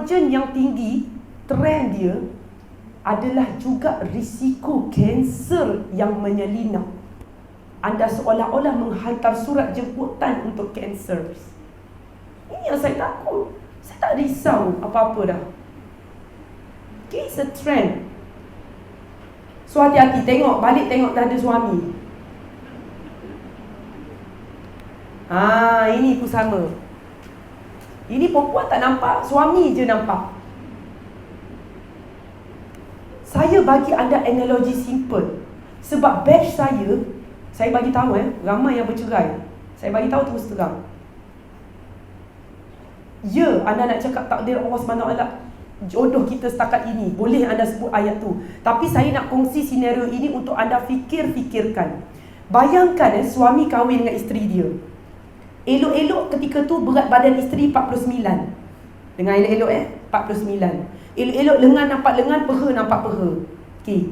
estrogen yang tinggi, trend dia adalah juga risiko kanser yang menyelinap. Anda seolah-olah menghantar surat jemputan untuk kanser. Ini yang saya takut. Saya tak risau apa-apa dah. Okay, it's a trend. So hati-hati, balik tengok dada suami. Ini pun sama. Ini perempuan tak nampak, suami je nampak. Saya bagi anda analogi simple. Sebab batch saya bagi tahu ramai yang bercerai. Saya bagi tahu terus terang. Ya, anda nak cakap takdir Allah SWT, jodoh kita setakat ini, boleh anda sebut ayat tu. Tapi saya nak kongsi senario ini untuk anda fikirkan. Bayangkan suami kahwin dengan isteri dia. Elok-elok ketika tu berat badan isteri 49. Dengan elok-elok 49. Elok-elok lengan nampak lengan, peha nampak peha. Okey.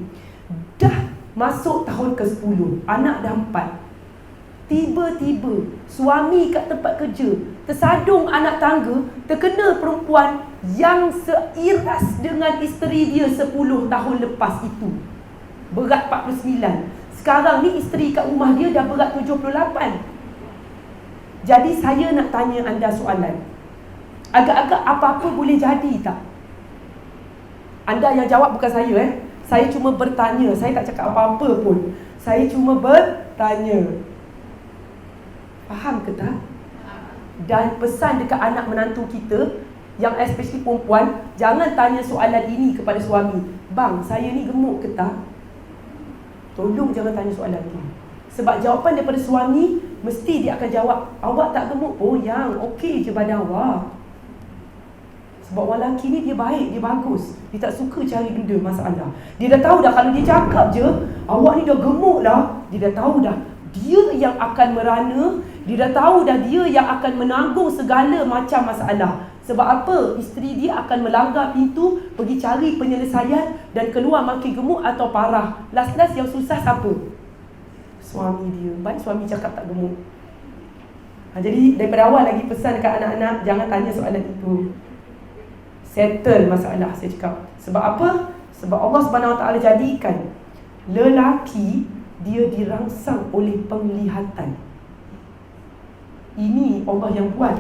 Dah masuk tahun ke-10, anak dah 4. Tiba-tiba suami kat tempat kerja tersadung anak tangga, terkena perempuan yang seiras dengan isteri dia 10 tahun lepas itu. Berat 49. Sekarang ni isteri kat rumah dia dah berat 78. Jadi saya nak tanya anda soalan. Agak-agak apa-apa boleh jadi tak? Anda yang jawab bukan saya Saya cuma bertanya. Saya tak cakap apa-apa pun. Saya cuma bertanya. Faham ke tak? Dan pesan dekat anak menantu kita, yang especially perempuan, jangan tanya soalan ini kepada suami. Bang, saya ni gemuk ke tak? Tolong jangan tanya soalan itu. Sebab jawapan daripada suami, mesti dia akan jawab, awak tak gemuk. Oh yang, okey je badan awak. Sebab orang lelaki ni dia baik, dia bagus. Dia tak suka cari benda masalah. Dia dah tahu dah kalau dia cakap je, awak ni dah gemuk lah. Dia dah tahu dah, dia yang akan merana. Dia dah tahu dah, dia yang akan menanggung segala macam masalah. Sebab apa? Isteri dia akan melanggar pintu, pergi cari penyelesaian dan keluar makin gemuk atau parah. Last-last yang susah siapa? Suami dia. Baik suami cakap tak gemuk. Jadi daripada awal lagi pesan dekat anak-anak, jangan tanya soalan itu. Settle masalah, saya cakap. Sebab apa? Sebab Allah SWT jadikan lelaki dia dirangsang oleh penglihatan. Ini Allah yang buat.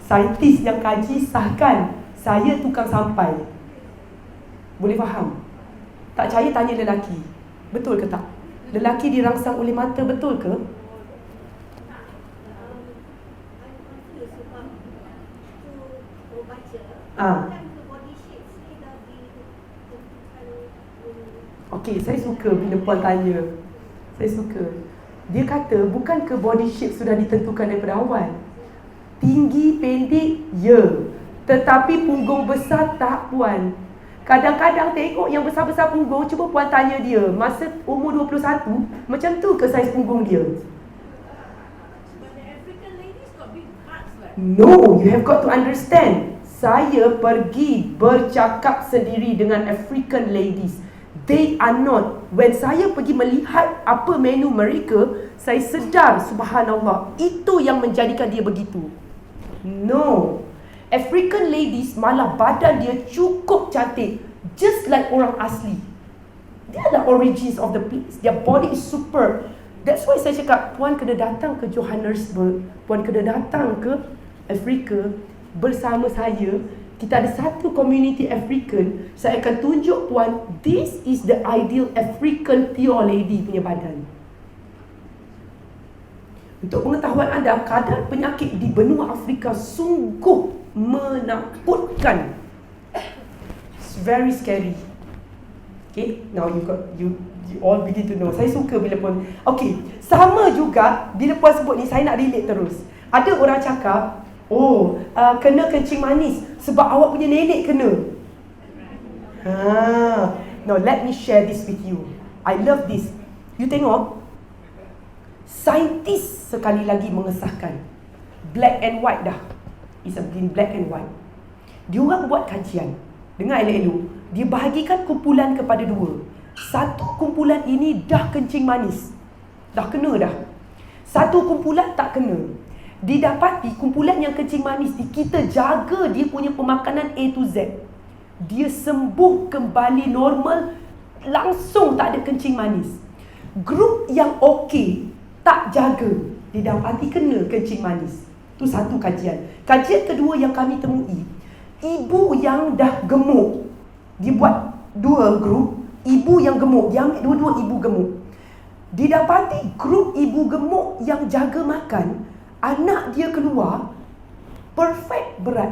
Saintis yang kaji sahkan. Saya tukang sampai. Boleh faham? Tak percaya tanya lelaki. Betul ke tak? Lelaki dirangsang oleh mata, betul ke? Okey, saya suka bila puan tanya. Saya suka. Dia kata bukan ke body shape sudah ditentukan daripada awal. Tinggi, pendek, ya. Tetapi punggung besar tak, puan. Kadang-kadang tengok yang besar-besar punggung, cuba puan tanya dia, masa umur 21, macam tu ke saiz punggung dia? No, you have got to understand. Saya pergi bercakap sendiri dengan African ladies. They are not. When saya pergi melihat apa menu mereka, saya sedar, subhanallah, itu yang menjadikan dia begitu. No. African ladies malah badan dia cukup cantik, just like orang asli. They are the origins of the place. Their body is super. That's why saya cakap, puan kena datang ke Johannesburg, puan kena datang ke Afrika bersama saya. Kita ada satu community African. Saya akan tunjuk puan, this is the ideal African pure lady punya badan. Untuk pengetahuan anda, kadar penyakit di benua Afrika sungguh menakutkan. It's very scary. Okay, now you all begin to know. Saya suka bila puan. Okay, sama juga bila puan sebut ni, saya nak relate terus. Ada orang cakap, kena kencing manis sebab awak punya nenek kena. No, let me share this with you. I love this. You tengok, saintis sekali lagi mengesahkan, black and white dah. It's a black and white. Dia orang buat kajian. Dengar elok-elok. Dia bahagikan kumpulan kepada dua. Satu kumpulan ini dah kencing manis, dah kena dah. Satu kumpulan tak kena. Didapati kumpulan yang kencing manis ni, kita jaga dia punya pemakanan A to Z, dia sembuh kembali normal, langsung tak ada kencing manis. Grup yang okey, tak jaga, didapati kena kencing manis. Itu satu kajian. Kajian kedua yang kami temui, ibu yang dah gemuk, dia buat 2 grup. Ibu yang gemuk, dia ambil dua-dua ibu gemuk. Didapati grup ibu gemuk yang jaga makan, anak dia keluar perfect berat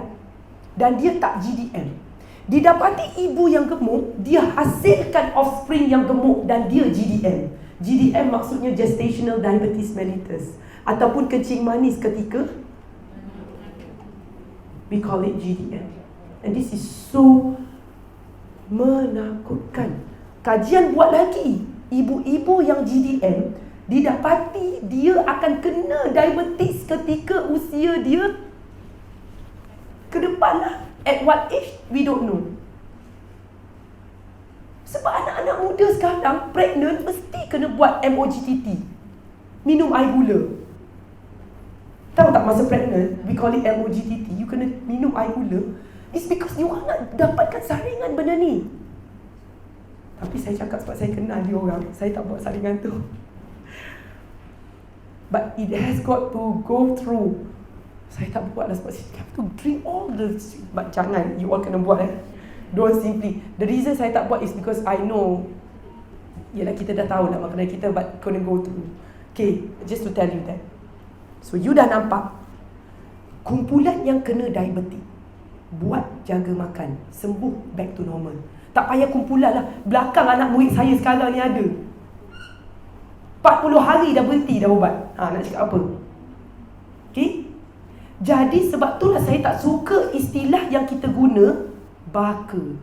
dan dia tak GDM. Didapati ibu yang gemuk, dia hasilkan offspring yang gemuk dan dia GDM. GDM maksudnya gestational diabetes mellitus, ataupun kencing manis ketika, we call it GDM. And this is so menakutkan. Kajian buat lagi, ibu-ibu yang GDM, didapati dia akan kena diabetes ketika usia dia ke depan lah. At what age? We don't know. Sebab anak-anak muda sekarang pregnant mesti kena buat MOGTT, minum air gula. Tahu tak masa pregnant, we call it MOGTT, you kena minum air gula. It's because you nak dapatkan saringan benda ni. Tapi saya cakap sebab saya kenal dia orang, saya tak buat saringan tu. But it has got to go through. Saya tak buat lah sebab saya have to drink all the. But jangan, you all kena buat Don't simply. The reason saya tak buat is because I know, yelah kita dah tahu lah makanan kita, but kena go through. Okay, just to tell you that. So you dah nampak, kumpulan yang kena diabetes, buat jaga makan, sembuh back to normal. Tak payah kumpulan lah. Belakang anak murid saya sekarang ni ada 40 hari dah berhenti dah ubat. Nak cakap apa? Okay? Jadi sebab itulah saya tak suka istilah yang kita guna, baka.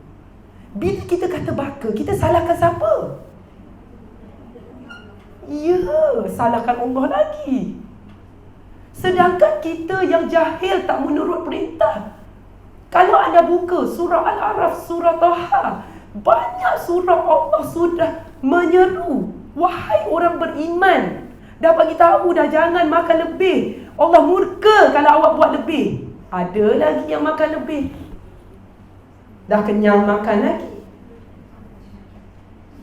Bila kita kata baka, kita salahkan siapa? Ya, salahkan Allah lagi. Sedangkan kita yang jahil tak menurut perintah. Kalau anda buka surah Al-Araf, surah Taha, banyak surah Allah sudah menyeru, wahai orang beriman, dah bagi tahu dah jangan makan lebih. Allah murka kalau awak buat lebih. Ada lagi yang makan lebih. Dah kenyang makan lagi.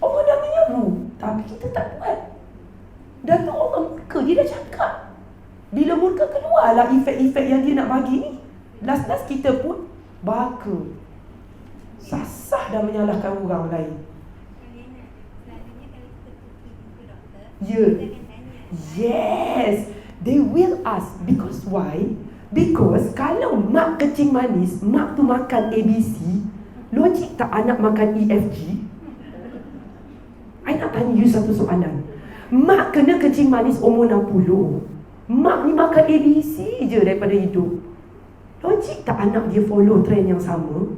Allah dah menyeru, tapi kita tak buat. Dah tu Allah murka, dia dah cakap. Bila murka keluarlah efek-efek yang dia nak bagi ni. Last-last kita pun baka. Sasah dah menyalahkan orang lain. Ya. Yes. They will ask. Because why? Because kalau mak kencing manis, mak tu makan ABC, logik tak anak makan EFG? I nak tanya you satu soalan. Mak kena kencing manis umur 60. Mak ni makan ABC je daripada hidup. Logik tak anak dia follow trend yang sama?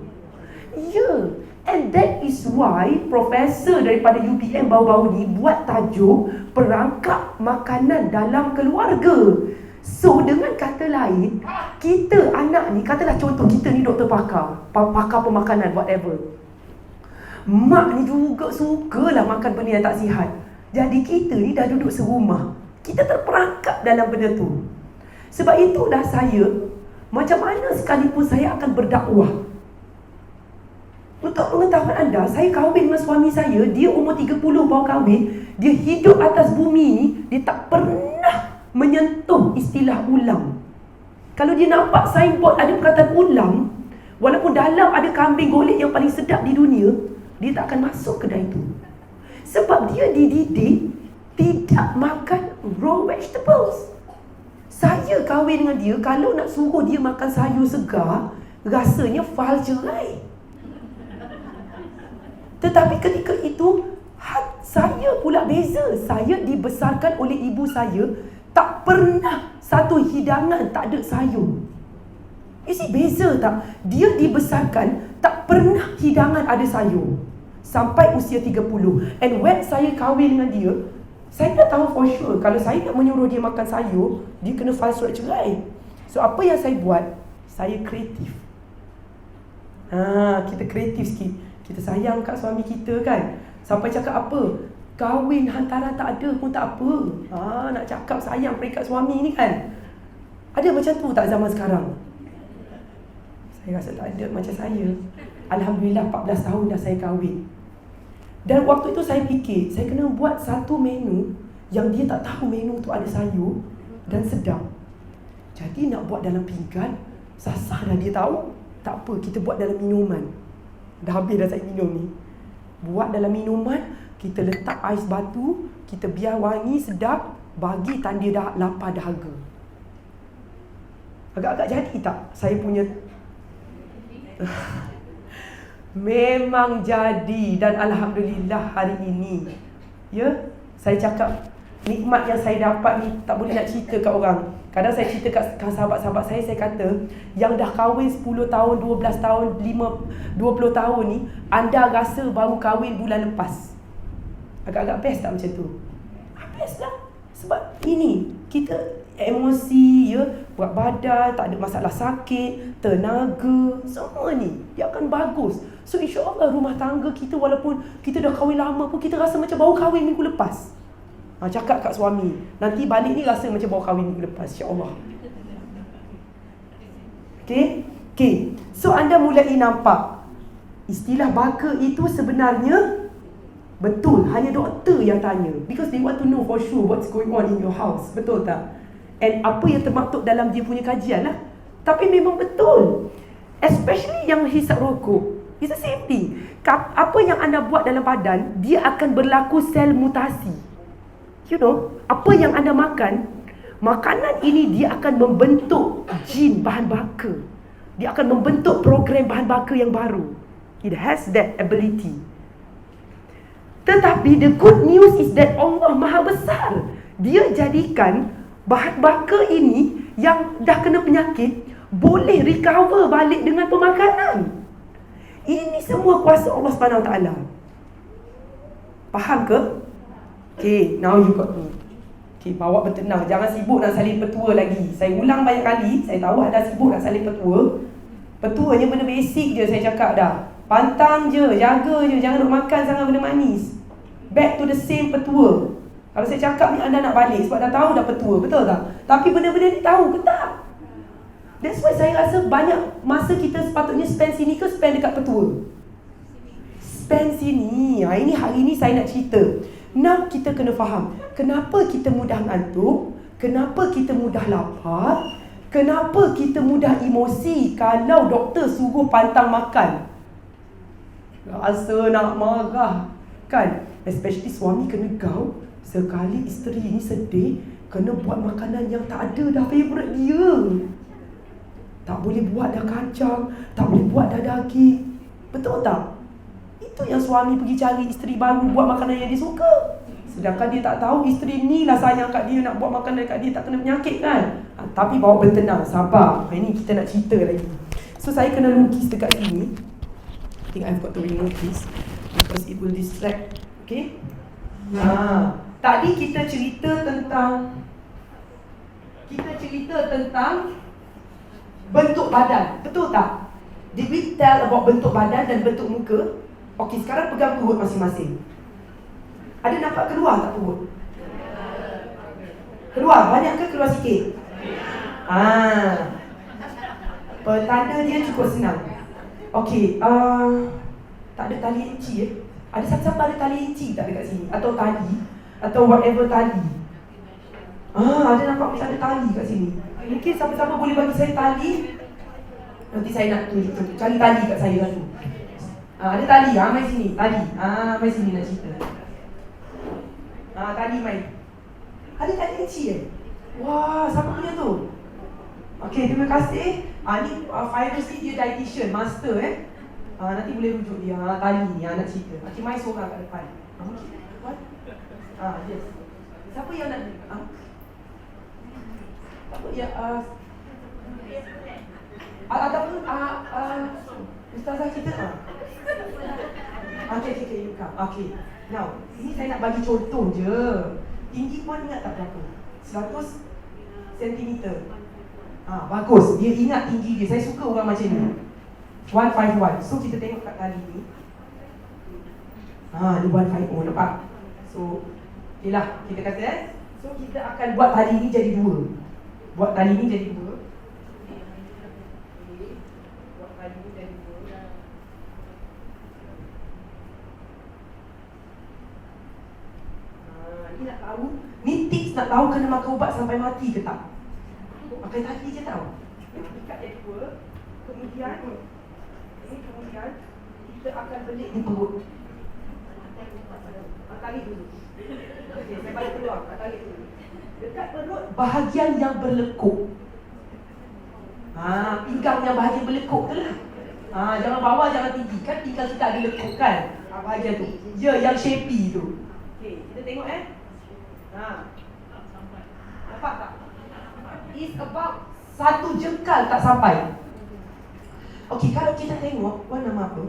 Ya. And that is why profesor daripada UPM baru-baru ni buat tajuk perangkap makanan dalam keluarga. So dengan kata lain, kita anak ni, katalah contoh kita ni doktor pakar pemakanan, whatever. Mak ni juga sukalah makan benda yang tak sihat. Jadi kita ni dah duduk serumah, kita terperangkap dalam benda tu. Sebab itulah saya, macam mana sekalipun saya akan berdakwah. Untuk pengetahuan anda, saya kahwin dengan suami saya, dia umur 30 baru kahwin. Dia hidup atas bumi ni, dia tak pernah menyentuh istilah ulam. Kalau dia nampak signboard ada perkataan ulam, walaupun dalam ada kambing golek yang paling sedap di dunia, dia tak akan masuk kedai itu. Sebab dia dididik tidak makan raw vegetables. Saya kahwin dengan dia, kalau nak suruh dia makan sayur segar, rasanya fal cerai. Tetapi ketika itu, saya pula beza. Saya dibesarkan oleh ibu saya, tak pernah satu hidangan tak ada sayur. You see, beza tak? Dia dibesarkan, tak pernah hidangan ada sayur. Sampai usia 30. And when saya kahwin dengan dia, saya dah tahu for sure, kalau saya nak menyuruh dia makan sayur, dia kena file surat cerai. So apa yang saya buat? Saya kreatif. Kita kreatif sikit. Kita sayang kat suami kita kan. Sampai cakap apa? Kahwin hantaran tak ada pun tak apa. Nak cakap sayang peringkat suami ni kan. Ada macam tu tak zaman sekarang? Saya rasa tak ada macam saya. Alhamdulillah 14 tahun dah saya kahwin. Dan waktu itu saya fikir, saya kena buat satu menu yang dia tak tahu menu tu ada sayur dan sedap. Jadi nak buat dalam pinggan, sasar dah dia tahu. Tak apa, kita buat dalam minuman. Dah habis dah saya minum ni. Buat dalam minuman, kita letak ais batu, kita biar wangi sedap, bagi tanda dah lapar dahaga. Agak-agak jadi tak saya punya? Memang jadi. Dan Alhamdulillah hari ini, ya, saya cakap nikmat yang saya dapat ni tak boleh nak cerita kat orang. Kadang saya cerita kat sahabat-sahabat saya kata, yang dah kahwin 10 tahun, 12 tahun, 20 tahun ni, anda rasa baru kahwin bulan lepas. Agak-agak best tak macam tu? Best lah. Sebab ini, kita emosi, ya, berat badan, tak ada masalah sakit, tenaga, semua ni dia akan bagus. So insya-Allah rumah tangga kita, walaupun kita dah kahwin lama pun, kita rasa macam baru kahwin minggu lepas. Cakap kat suami, nanti balik ni rasa macam baru kahwin minggu lepas, insya-Allah. Okay. So anda mulai nampak istilah baka itu sebenarnya betul, hanya doktor yang tanya, because they want to know for sure what's going on in your house. Betul tak? And apa yang termaktub dalam dia punya kajian lah. Tapi memang betul. Especially yang hisap rokok, it's the same thing. Apa yang anda buat dalam badan, dia akan berlaku sel mutasi. You know, apa yang anda makan, makanan ini dia akan membentuk jin bahan baka. Dia akan membentuk program bahan baka yang baru. It has that ability. Tetapi the good news is that Allah Maha Besar. Dia jadikan bahan baka ini yang dah kena penyakit boleh recover balik dengan pemakanan. Ini semua kuasa Allah SWT. Faham ke? Okay, now you got me. Okay, bawa bertenang. Jangan sibuk nak salin petua lagi. Saya ulang banyak kali. Saya tahu anda sibuk nak salin petua. Petuanya benda basic je saya cakap dah. Pantang je, jaga je. Jangan duk makan sangat benda manis. Back to the same petua. Kalau saya cakap ni anda nak balik sebab dah tahu dah petua, betul tak? Tapi benda-benda ni tahu ke tak? That's why saya rasa banyak masa kita sepatutnya spend sini ke spend dekat petua? Spend sini. Ini hari ni saya nak cerita. Now kita kena faham, kenapa kita mudah ngantuk, kenapa kita mudah lapar, kenapa kita mudah emosi kalau doktor suruh pantang makan. Rasa nak marah, kan? Especially suami kena gaul. Sekali isteri ni sedih, kena buat makanan yang tak ada dah favourite dia. Tak boleh buat dah kacang, tak boleh buat dah daging. Betul tak? Itu yang suami pergi cari isteri baru buat makanan yang dia suka. Sedangkan dia tak tahu isteri ni lah sayang kat dia, nak buat makanan kat dia, tak kena penyakit kan. Tapi bawa bertenang, sabar. Ini kita nak cerita lagi. So saya kena lukis dekat sini. I think I've got to remove this because it will distract. Okay? Tadi kita cerita tentang bentuk badan. Betul tak? Did we tell about bentuk badan dan bentuk muka? Okey, sekarang pegang perut masing-masing. Ada nampak keluar tak perut? Keluar, banyak ke keluar sikit? Petanda dia cukup senang. Okey, tak ada tali inci ya? Ada siapa-siapa ada tali inci tak dekat sini? Atau tali? Atau whatever tali? Ada nampak macam ada tali kat sini. Mungkin siapa-siapa boleh bagi saya tali. Nanti saya nak tunjuk. Cari tali kat saya dulu. Ada tali, mai sini. Tali, mai sini nak cerita. Tali mai. Ada tali inci Wah, siapa punya tu? Okey, terima kasih. Ni Fairuz ni dia dietitian, master nanti boleh rujuk dia. Tali ni, nak cerita. Okey, mai seorang kat depan. Okey, what? Yes. Siapa yang nak apa ya? Ataupun ustazah kita Okay, you come. Okay. Now, ini saya nak bagi contoh je. Tinggi puan ingat tak berapa? 100 cm. Bagus. Dia ingat tinggi dia. Saya suka orang macam ni. 151. So, kita tengok kat tali ni. Dia 150. Nampak? So, okay lah. Kita kata So, kita akan buat tali ni jadi 2. Buat tali ni jadi 2. tahu. Ni tips nak tahu kena makan ubat sampai mati ke tak. Makan tadi je tahu. Dekat yang dua. Kemudian kita akan belik di perut. Tarik dulu. Okey, saya balik keluar. Tarik dulu. Dekat perut, bahagian yang berlekuk. Pinggang yang bahagian berlekuk tu lah. Jangan bawah, jangan tinggi. Kan pinggang kita ada lekuk kan? Bahagian tu. Ya, yang shapy tu. Okey, kita tengok Nampak tak? It's about 1 jengkal tak sampai. Okey, kalau kita tengok, Wan nama apa?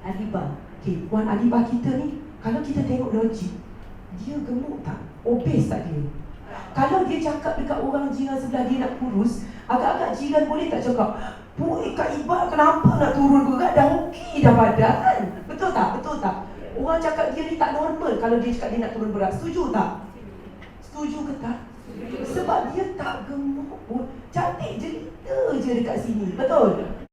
Adibah. Okey, Wan Adibah kita ni, kalau kita tengok logik, dia gemuk tak? Obes tak dia? Kalau dia cakap dekat orang jiran sebelah dia nak kurus, agak-agak jiran boleh tak cakap, "Puih Kak Ibah, kenapa nak turun berat? Dah okey dah badan." Betul tak? Betul tak? Orang cakap dia ni tak normal kalau dia cakap dia nak turun berat. Setuju tak? Setuju ke tak? Sebab dia tak gemuk pun. Cantik jelita je dekat sini. Betul?